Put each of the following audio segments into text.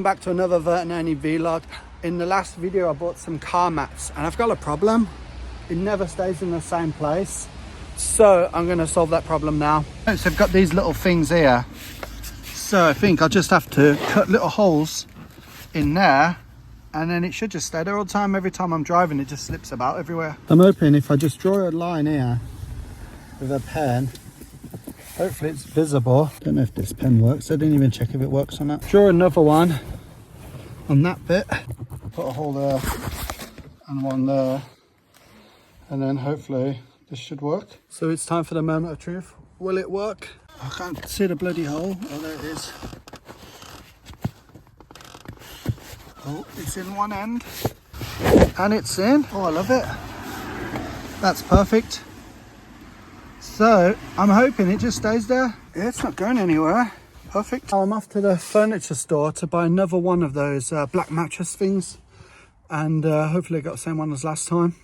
Welcome back to another Ernie vlog. In the last video I bought some car mats and I've got a problem. It never stays in the same place. So I'm going to solve that problem now. So I've got these little things here. So I think I'll just have to cut little holes in there and then it should just stay there all the time. Every time I'm driving it just slips about everywhere. I'm hoping if I just draw a line here with a pen, hopefully it's visible. Don't know if this pen works. I didn't even check if it works or not. Draw another one on that bit. Put a hole there and one there. And then hopefully this should work. So it's time for the moment of truth. Will it work? I can't see the bloody hole. Oh, there it is. Oh, it's in one end. And it's in. Oh, I love it. That's perfect. So I'm hoping it just stays there. Yeah, it's not going anywhere. Perfect. Now I'm off to the furniture store to buy another one of those black mattress things, and hopefully I got the same one as last time.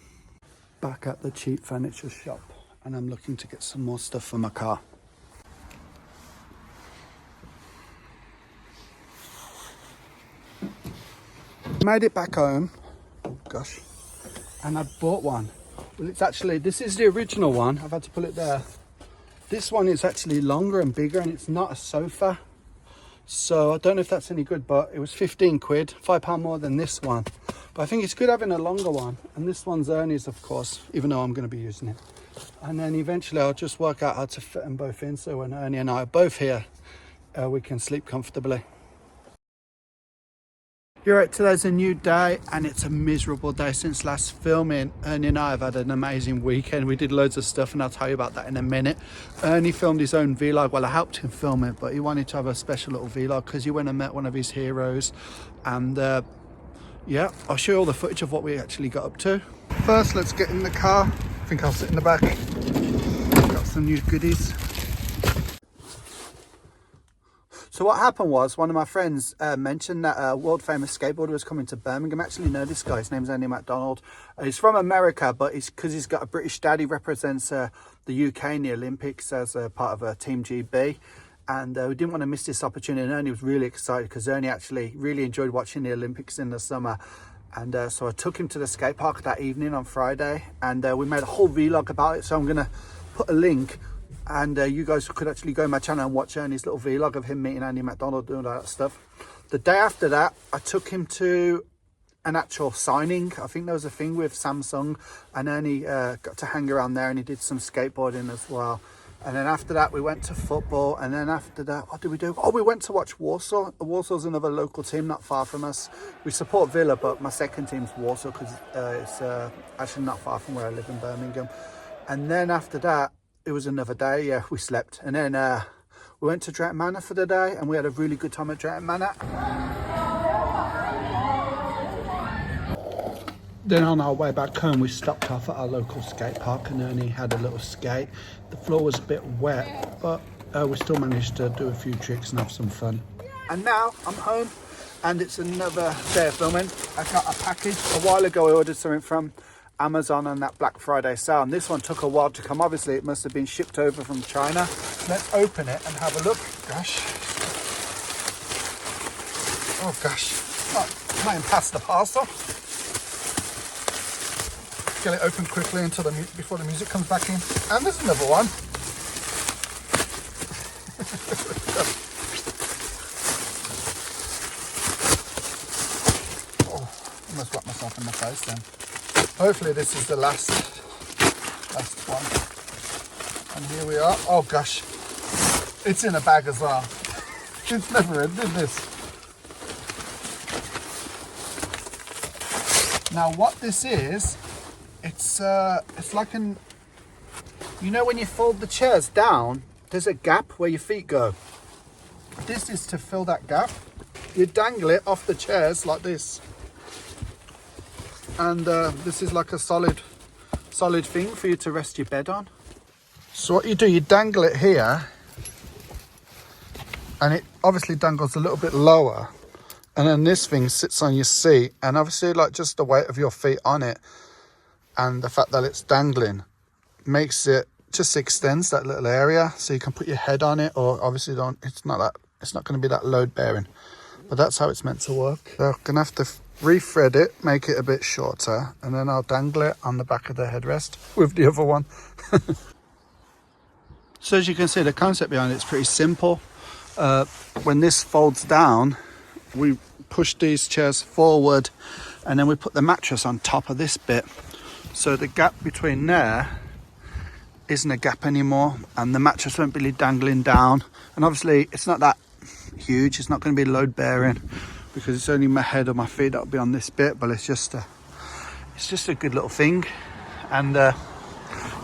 Back at the cheap furniture shop, and I'm looking to get some more stuff for my car. Made it back home. Oh gosh. And I bought one. Well, it's actually, this is the original one. I've had to pull it there. This one is actually longer and bigger and it's not a sofa. So I don't know if that's any good, but it was 15 quid, £5 more than this one. But I think it's good having a longer one. And this one's Ernie's, of course, even though I'm going to be using it. And then eventually I'll just work out how to fit them both in. So when Ernie and I are both here, we can sleep comfortably. You're right, today's a new day and it's a miserable day since last filming. Ernie and I have had an amazing weekend. We did loads of stuff and I'll tell you about that in a minute. Ernie filmed his own vlog. Well, I helped him film it, but he wanted to have a special little vlog because he went and met one of his heroes. And yeah, I'll show you all the footage of what we actually got up to. First, let's get in the car. I think I'll sit in the back. Got some new goodies. So what happened was, one of my friends mentioned that a world famous skateboarder was coming to Birmingham. I actually know this guy. His name's Ernie McDonald. He's from America, but because he's got a British dad, he represents the UK in the Olympics as a part of Team GB. And we didn't want to miss this opportunity. And Ernie was really excited because Ernie actually really enjoyed watching the Olympics in the summer. And so I took him to the skate park that evening on Friday. And we made a whole vlog about it. So I'm going to put a link. And you guys could actually go on my channel and watch Ernie's little vlog of him meeting Andy McDonald, doing all that stuff. The day after that, I took him to an actual signing. I think there was a thing with Samsung, and Ernie got to hang around there and he did some skateboarding as well. And then after that, we went to football. And then after that, what did we do? Oh, we went to watch Warsaw. Warsaw's another local team not far from us. We support Villa, but my second team's Warsaw because it's actually not far from where I live in Birmingham. And then after that, it was another day. Yeah, we slept, and then we went to Drayton Manor for the day, and we had a really good time at Drayton Manor. Then on our way back home, we stopped off at our local skate park, and Ernie had a little skate. The floor was a bit wet, but we still managed to do a few tricks and have some fun. And now I'm home, and it's another day of filming. I got a package. A while ago, I ordered something from Amazon on that Black Friday sale, and this one took a while to come. Obviously it must have been shipped over from China. Let's open it and have a look. Gosh, oh gosh, not even past the parcel. Get it open quickly until before the music comes back in. And there's another one. Oh, I almost whacked myself in the face then. Hopefully this is the last one. And here we are. Oh gosh, it's in a bag as well. It's never ended this. Now what this is, it's like an, you know when you fold the chairs down, there's a gap where your feet go. This is to fill that gap. You dangle it off the chairs like this. And this is like a solid thing for you to rest your bed on. So what you do, you dangle it here, and it obviously dangles a little bit lower, and then this thing sits on your seat, and obviously like just the weight of your feet on it and the fact that it's dangling makes it, just extends that little area so you can put your head on it, or obviously it's not going to be that load bearing. but that's how it's meant to work. So I'm gonna have to re-thread it, make it a bit shorter, and then I'll dangle it on the back of the headrest with the other one. So as you can see, the concept behind it is pretty simple. When this folds down, we push these chairs forward, and then we put the mattress on top of this bit, so the gap between there isn't a gap anymore, and the mattress won't be dangling down. And obviously it's not that huge, it's not going to be load bearing because it's only my head or my feet that'll be on this bit, but it's just a good little thing. And yeah,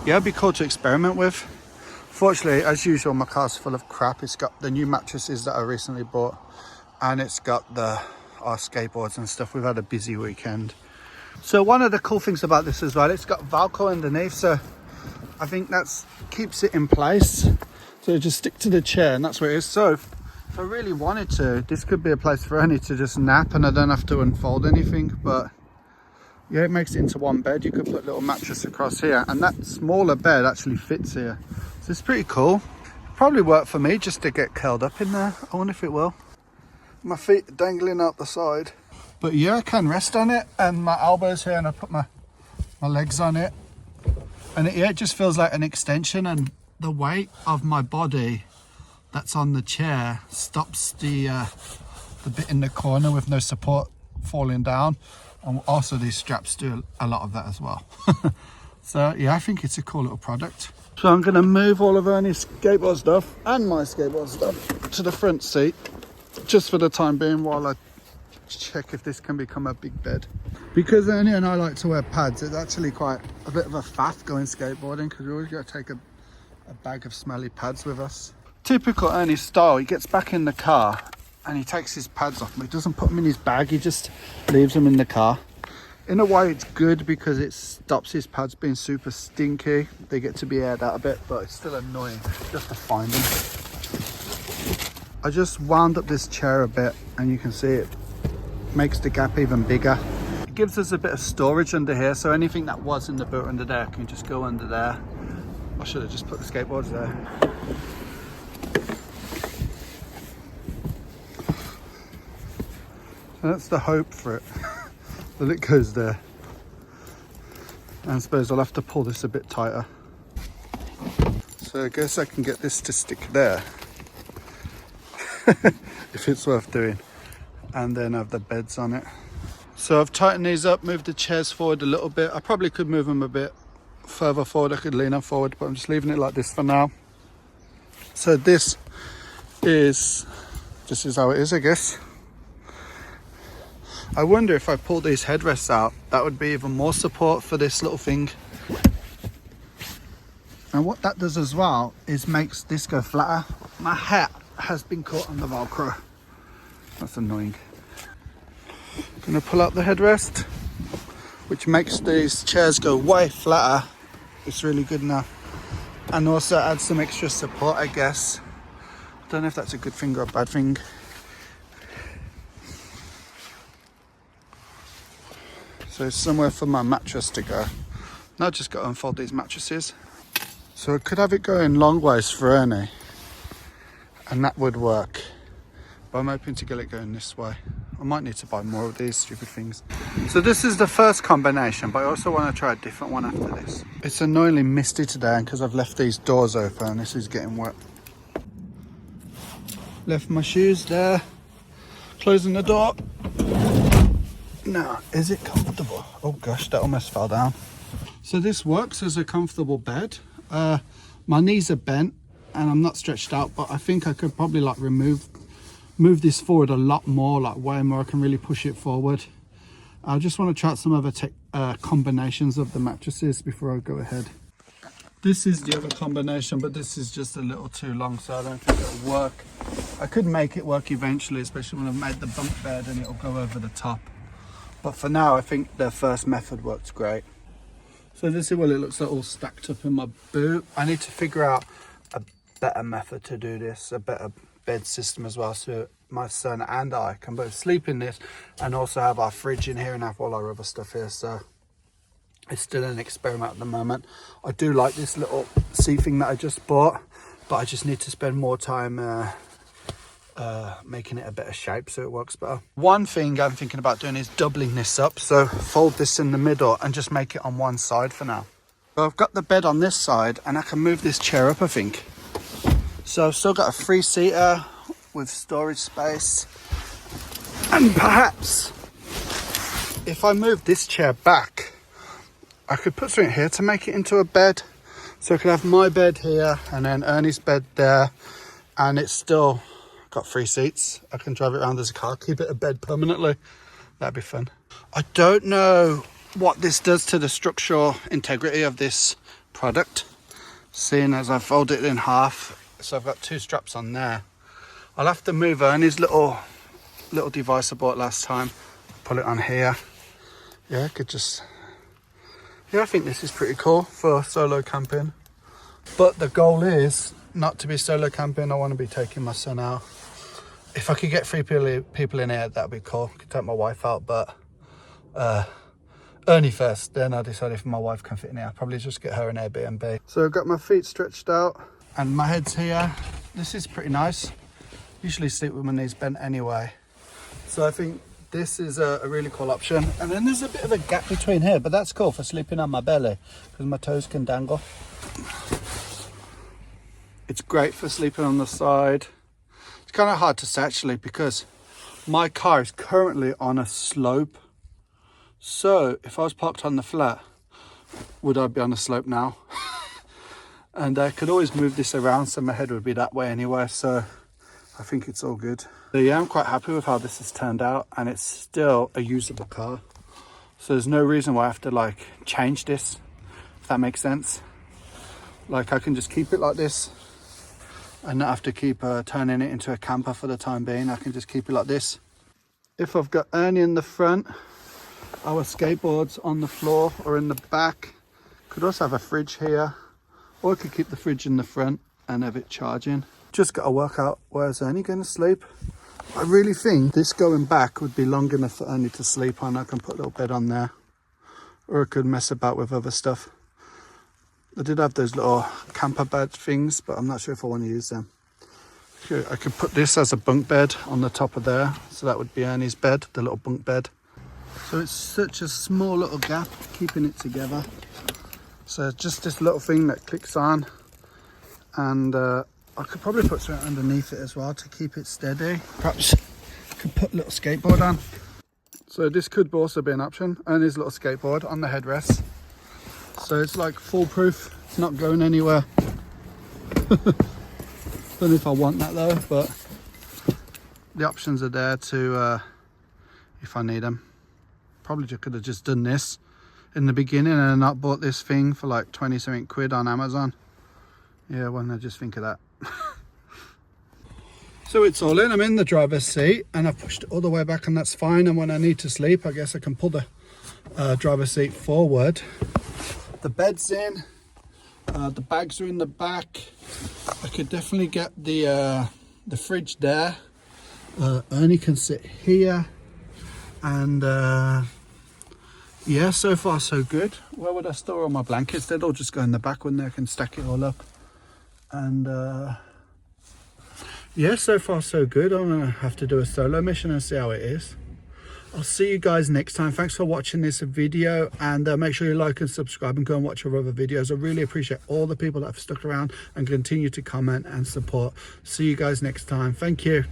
it'd be cool to experiment with. Fortunately, as usual, my car's full of crap. It's got the new mattresses that I recently bought, and it's got our skateboards and stuff. We've had a busy weekend. So one of the cool things about this as well, it's got Velcro underneath, so I think that's keeps it in place. So just stick to the chair, and that's where it is. So if I really wanted to, this could be a place for Ernie to just nap, and I don't have to unfold anything. But yeah, it makes it into one bed. You could put a little mattress across here, and that smaller bed actually fits here. So it's pretty cool. Probably work for me just to get curled up in there. I wonder if it will. My feet are dangling out the side. But yeah, I can rest on it, and my elbows here, and I put my legs on it. And yeah, it just feels like an extension, and the weight of my body that's on the chair stops the bit in the corner with no support falling down. And also these straps do a lot of that as well. So yeah, I think it's a cool little product. So I'm going to move all of Ernie's skateboard stuff and my skateboard stuff to the front seat, just for the time being, while I check if this can become a big bed. Because Ernie and I like to wear pads, it's actually quite a bit of a faff going skateboarding, because we always got to take a bag of smelly pads with us. Typical Ernie style, he gets back in the car and he takes his pads off, but he doesn't put them in his bag, he just leaves them in the car. In a way, it's good because it stops his pads being super stinky. They get to be aired out a bit, but it's still annoying just to find them. I just wound up this chair a bit, and you can see it makes the gap even bigger. It gives us a bit of storage under here, so anything that was in the boot under there can just go under there. I should have just put the skateboards there. So that's the hope for it. That it goes there. And I suppose I'll have to pull this a bit tighter. So I guess I can get this to stick there. If it's worth doing. And then have the beds on it. So I've tightened these up, moved the chairs forward a little bit. I probably could move them a bit further forward. I could lean them forward, but I'm just leaving it like this for now. So this is how it is, I guess. I wonder if I pull these headrests out, that would be even more support for this little thing. And what that does as well is makes this go flatter. My hat has been caught on the Velcro. That's annoying. I'm gonna pull out the headrest, which makes these chairs go way flatter. It's really good now. And also adds some extra support, I guess. I don't know if that's a good thing or a bad thing. So it's somewhere for my mattress to go. Now I've just got to unfold these mattresses. So I could have it going long ways for Ernie, and that would work. But I'm hoping to get it going this way. I might need to buy more of these stupid things. So this is the first combination, but I also want to try a different one after this. It's annoyingly misty today because I've left these doors open and this is getting wet. Left my shoes there. Closing the door. Now, is it comfortable? Oh gosh, that almost fell down. So this works as a comfortable bed. My knees are bent and I'm not stretched out, but I think I could probably like move this forward a lot more, like way more. I can really push it forward. I just want to try out some other combinations of the mattresses before I go ahead. This is the other combination, but this is just a little too long, so I don't think it'll work. I could make it work eventually, especially when I've made the bunk bed and it'll go over the top. But for now, I think the first method works great. So this is what it looks like all stacked up in my boot. I need to figure out a better method to do this, a better bed system as well, so my son and I can both sleep in this and also have our fridge in here and have all our other stuff here. So it's still an experiment at the moment. I do like this little seat thing that I just bought, but I just need to spend more time making it a better shape so it works better. One thing I'm thinking about doing is doubling this up, so fold this in the middle and just make it on one side for now. So I've got the bed on this side and I can move this chair up, I think. So I've still got a 3-seater with storage space, and perhaps if I move this chair back I could put something here to make it into a bed. So I could have my bed here and then Ernie's bed there, and it's still got 3 seats. I can drive it around as a car, keep it a bed permanently. That'd be fun. I don't know what this does to the structural integrity of this product, seeing as I fold it in half. So I've got 2 straps on there. I'll have to move Ernie's little device I bought last time, pull it on here. Yeah, I could just... Yeah, I think this is pretty cool for solo camping. But the goal is not to be solo camping. I want to be taking my son out. If I could get 3 people in here, that'd be cool. I could take my wife out, but Ernie first. Then I decide if my wife can fit in here. I'll probably just get her an Airbnb. So I've got my feet stretched out and my head's here. This is pretty nice. Usually sleep with my knees bent anyway. So I think this is a really cool option. And then there's a bit of a gap between here, but that's cool for sleeping on my belly because my toes can dangle. It's great for sleeping on the side. It's kind of hard to say actually because my car is currently on a slope. So if I was parked on the flat, would I be on a slope now? And I could always move this around so my head would be that way anyway. So I think it's all good. So yeah, I'm quite happy with how this has turned out, and it's still a usable car. So there's no reason why I have to like change this, if that makes sense. Like I can just keep it like this and not have to keep turning it into a camper for the time being. I can just keep it like this. If I've got Ernie in the front, our skateboards on the floor or in the back. Could also have a fridge here, or I could keep the fridge in the front and have it charging. Just got to work out where's Ernie going to sleep. I really think this going back would be long enough for Ernie to sleep on. I can put a little bed on there, or I could mess about with other stuff. I did have those little camper bed things, but I'm not sure if I want to use them. I could put this as a bunk bed on the top of there, so that would be Ernie's bed, the little bunk bed. So it's such a small little gap keeping it together. So just this little thing that clicks on, and I could probably put something underneath it as well to keep it steady. Perhaps I could put a little skateboard on. So this could also be an option. Ernie's little skateboard on the headrest. So it's like foolproof. It's not going anywhere. Don't know if I want that though, but the options are there to if I need them. Probably could have just done this in the beginning and not bought this thing for like 20 something quid on Amazon. Yeah, why didn't I just think of that? So it's all in. I'm in the driver's seat and I pushed it all the way back, and that's fine. And when I need to sleep, I guess I can pull the driver's seat forward. The bed's in. The bags are in the back. I could definitely get the fridge there. Ernie can sit here. And yeah, so far so good. Where would I store all my blankets? They'd all just go in the back, wouldn't they? I can stack it all up. And yeah, so far so good. I'm gonna have to do a solo mission and see how it is. I'll see you guys next time. Thanks for watching this video, and make sure you like and subscribe and go and watch our other videos. I really appreciate all the people that have stuck around and continue to comment and support. See you guys next time. Thank you.